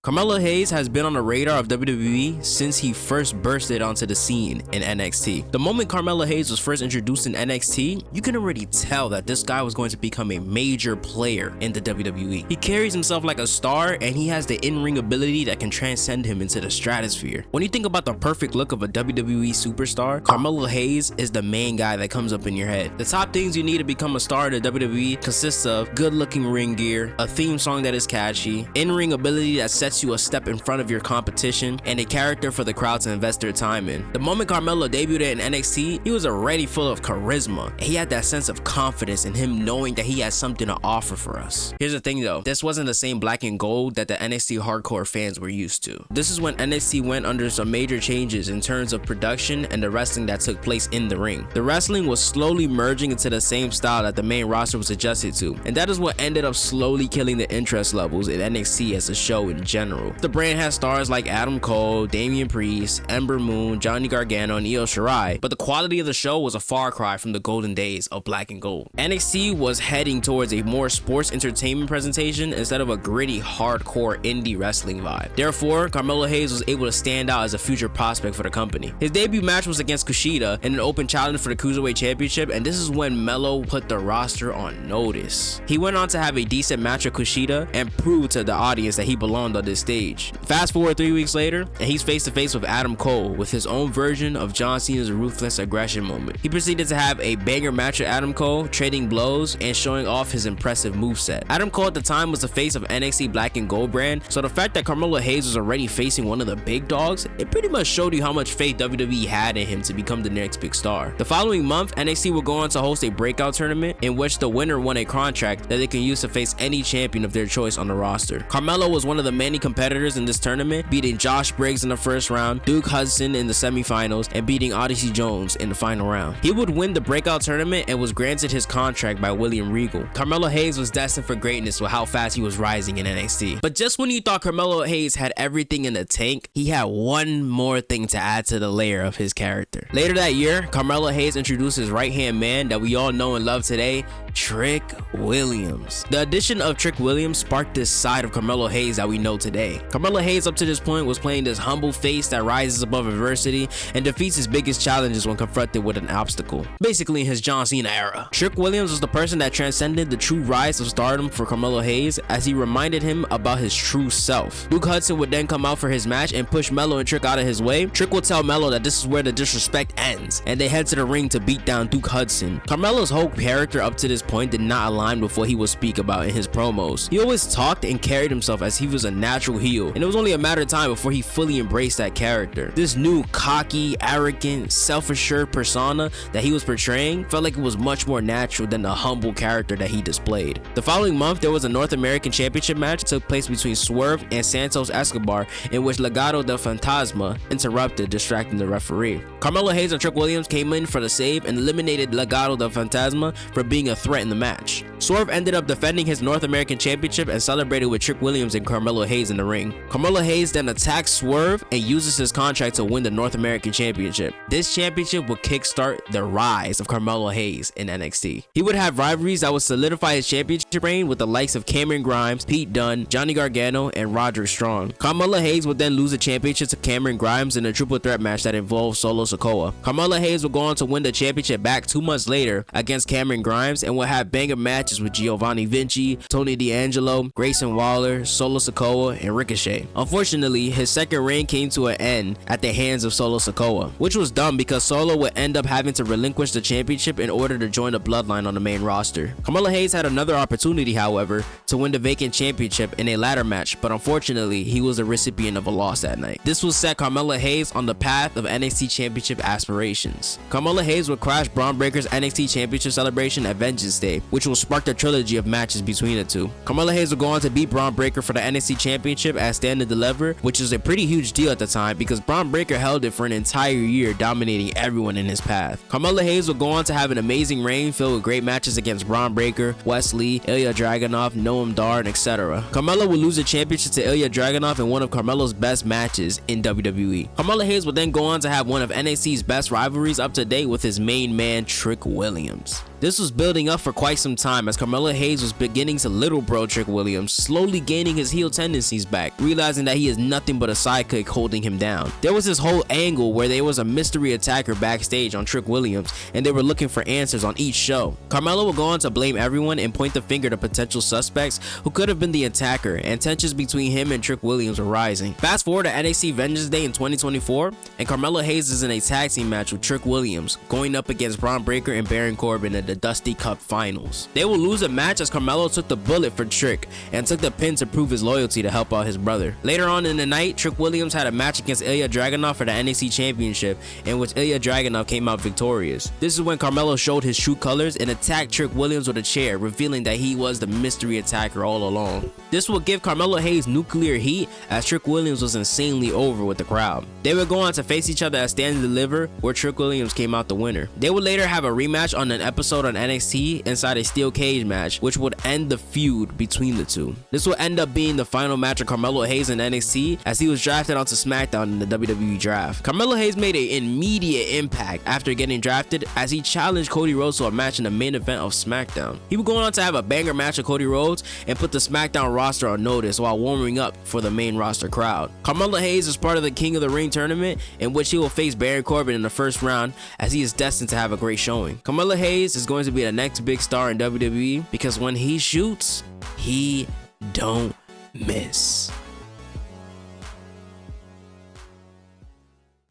Carmelo Hayes has been on the radar of WWE since he first bursted onto the scene in NXT. The moment Carmelo Hayes was first introduced in NXT, you can already tell that this guy was going to become a major player in the WWE. He carries himself like a star, and he has the in-ring ability that can transcend him into the stratosphere. When you think about the perfect look of a WWE superstar, Carmelo Hayes is the main guy that comes up in your head. The top things you need to become a star in the WWE consists of good-looking ring gear, a theme song that is catchy, in-ring ability that sets you a step in front of your competition, and a character for the crowd to invest their time in. The moment Carmelo debuted in NXT, he was already full of charisma, and he had that sense of confidence in him knowing that he had something to offer for us. Here's the thing though, this wasn't the same black and gold that the NXT hardcore fans were used to. This is when NXT went under some major changes in terms of production and the wrestling that took place in the ring. The wrestling was slowly merging into the same style that the main roster was adjusted to, and that is what ended up slowly killing the interest levels in NXT as a show in general. The brand has stars like Adam Cole, Damian Priest, Ember Moon, Johnny Gargano, and Io Shirai, but the quality of the show was a far cry from the golden days of black and gold. NXT was heading towards a more sports entertainment presentation instead of a gritty, hardcore indie wrestling vibe. Therefore, Carmelo Hayes was able to stand out as a future prospect for the company. His debut match was against Kushida in an open challenge for the Cruiserweight Championship, and this is when Melo put the roster on notice. He went on to have a decent match with Kushida and proved to the audience that he belonged on this stage. Fast forward 3 weeks later, and he's face to face with Adam Cole with his own version of John Cena's ruthless aggression moment. He proceeded to have a banger match with Adam Cole, trading blows and showing off his impressive moveset. Adam Cole at the time was the face of NXT Black and Gold brand, so the fact that Carmelo Hayes was already facing one of the big dogs, it pretty much showed you how much faith WWE had in him to become the next big star. The following month, NXT will go on to host a breakout tournament in which the winner won a contract that they can use to face any champion of their choice on the roster. Carmelo was one of the many competitors in this tournament, beating Josh Briggs in the first round, Duke Hudson in the semifinals, and beating Odyssey Jones in the final round. He would win the breakout tournament and was granted his contract by William Regal. Carmelo Hayes was destined for greatness with how fast he was rising in NXT. But just when you thought Carmelo Hayes had everything in the tank, he had one more thing to add to the layer of his character. Later that year, Carmelo Hayes introduced his right-hand man that we all know and love today, Trick Williams. The addition of Trick Williams sparked this side of Carmelo Hayes that we know today. Carmelo Hayes up to this point was playing this humble face that rises above adversity and defeats his biggest challenges when confronted with an obstacle. Basically in his John Cena era. Trick Williams was the person that transcended the true rise of stardom for Carmelo Hayes as he reminded him about his true self. Duke Hudson would then come out for his match and push Melo and Trick out of his way. Trick would tell Melo that this is where the disrespect ends, and they head to the ring to beat down Duke Hudson. Carmelo's whole character up to this point did not align with what he would speak about in his promos. He always talked and carried himself as he was a natural heel, and it was only a matter of time before he fully embraced that character. This new cocky, arrogant, self-assured persona that he was portraying felt like it was much more natural than the humble character that he displayed. The following month, there was a North American Championship match that took place between Swerve and Santos Escobar, in which Legado del Fantasma interrupted, distracting the referee. Carmelo Hayes and Trick Williams came in for the save and eliminated Legado del Fantasma for being a threat in the match. Swerve ended up defending his North American Championship and celebrated with Trick Williams and Carmelo Hayes in the ring. Carmelo Hayes then attacks Swerve and uses his contract to win the North American Championship. This championship would kickstart the rise of Carmelo Hayes in NXT. He would have rivalries that would solidify his championship reign with the likes of Cameron Grimes, Pete Dunne, Johnny Gargano, and Roderick Strong. Carmelo Hayes would then lose the championship to Cameron Grimes in a triple threat match that involved Solo Sikoa. Carmelo Hayes would go on to win the championship back 2 months later against Cameron Grimes and would have banger matches with Giovanni Vinci, Tony D'Angelo, Grayson Waller, Solo Sikoa, and Ricochet. Unfortunately, his second reign came to an end at the hands of Solo Sikoa, which was dumb because Solo would end up having to relinquish the championship in order to join the Bloodline on the main roster. Carmelo Hayes had another opportunity, however, to win the vacant championship in a ladder match, but unfortunately, he was the recipient of a loss that night. This would set Carmelo Hayes on the path of NXT Championship aspirations. Carmelo Hayes would crash Braun Breaker's NXT Championship celebration at Vengeance Day, which will spark the trilogy of matches between the two. Carmelo Hayes would go on to beat Braun Breaker for the NXT Championship at Stand and Deliver, which is a pretty huge deal at the time because Braun Breaker held it for an entire year, dominating everyone in his path. Carmelo Hayes would go on to have an amazing reign filled with great matches against Braun Breaker, Wesley, Ilya Dragunov, Noam Dar, and etc. Carmelo would lose the championship to Ilya Dragunov in one of Carmelo's best matches in WWE. Carmelo Hayes would then go on to have one of NXT's best rivalries up to date with his main man, Trick Williams. This was building up up for quite some time as Carmelo Hayes was beginning to little bro Trick Williams, slowly gaining his heel tendencies back, realizing that he is nothing but a sidekick holding him down. There was this whole angle where there was a mystery attacker backstage on Trick Williams and they were looking for answers on each show. Carmelo would go on to blame everyone and point the finger to potential suspects who could have been the attacker, and tensions between him and Trick Williams were rising. Fast forward to NXT Vengeance Day in 2024 and Carmelo Hayes is in a tag team match with Trick Williams going up against Braun Breaker and Baron Corbin in the Dusty Cup Finals. They will lose a match as Carmelo took the bullet for Trick and took the pin to prove his loyalty to help out his brother. Later on in the night, Trick Williams had a match against Ilya Dragunov for the NXT Championship, in which Ilya Dragunov came out victorious. This is when Carmelo showed his true colors and attacked Trick Williams with a chair, revealing that he was the mystery attacker all along. This will give Carmelo Hayes nuclear heat as Trick Williams was insanely over with the crowd. They would go on to face each other at Stand and Deliver, where Trick Williams came out the winner. They would later have a rematch on an episode on NXT inside a steel cage match, which would end the feud between the two. This will end up being the final match of Carmelo Hayes in NXT as he was drafted onto SmackDown in the WWE draft. Carmelo Hayes made an immediate impact after getting drafted as he challenged Cody Rhodes to a match in the main event of SmackDown. He would go on to have a banger match with Cody Rhodes and put the SmackDown roster on notice while warming up for the main roster crowd. Carmelo Hayes is part of the King of the Ring tournament, in which he will face Baron Corbin in the first round as he is destined to have a great showing. Carmelo Hayes is going to be the next big star in WWE because when he shoots, he don't miss.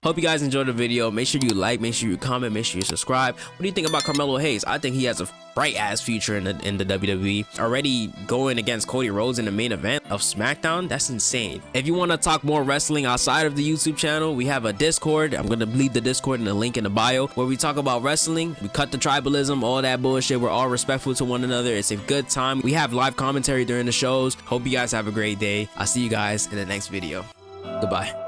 Hope you guys enjoyed the video. Make sure you like, make sure you comment, make sure you subscribe. What do you think about Carmelo Hayes? I think he has a bright ass future in the WWE. Already going against Cody Rhodes in the main event of SmackDown, that's insane. If you want to talk more wrestling outside of the YouTube channel, we have a Discord. I'm gonna leave the Discord in the link in the bio where we talk about wrestling. We cut the tribalism, all that bullshit. We're all respectful to one another. It's a good time. We have live commentary during the shows. Hope you guys have a great day. I'll see you guys in the next video. Goodbye.